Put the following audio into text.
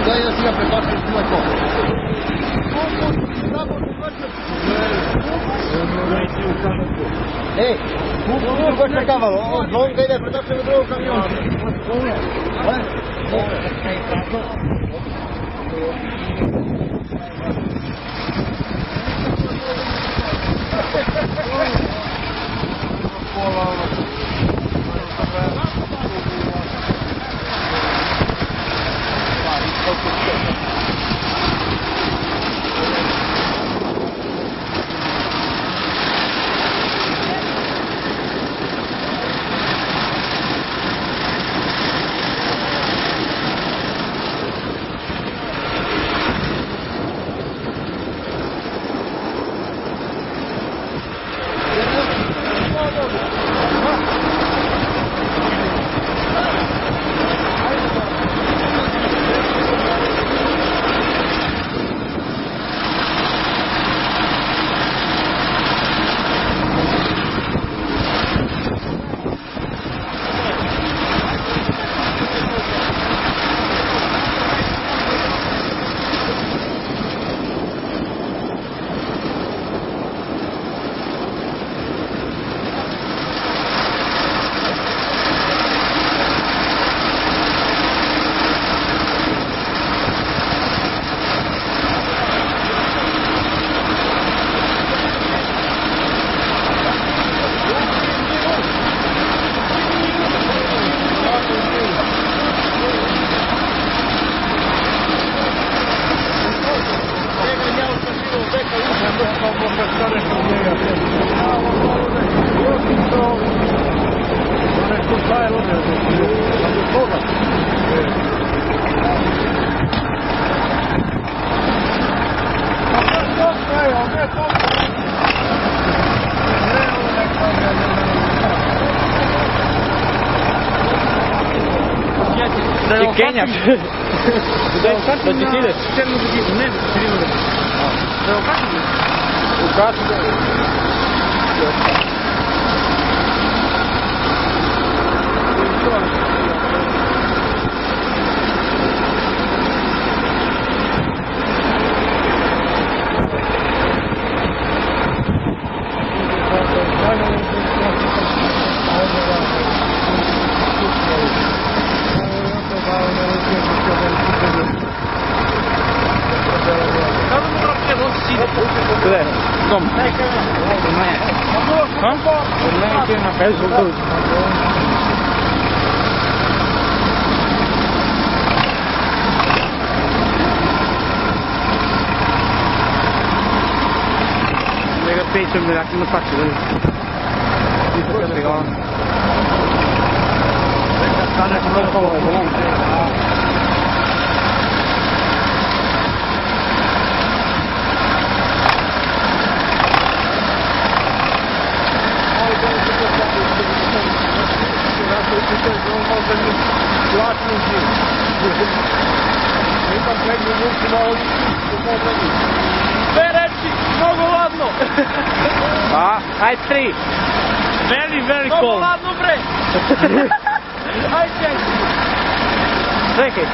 Daj da si ga prebačeš na to. Ej, ko je čekavalo? Zvonka ide, prebačemo drugog kamiona. Ti kenjaš? Da ti ideš? Ne, da je u kašu? U kašu? Къде? Дом. Не. Не, ти на Facebook. Nega pećem da jakam na pače, da ti se kada ga on. Neka stane krokovo, Sve reči, mnogo ladno. Aj 3. Very cold. Mnogo ladno bre. Aj čekaj. Čekaj.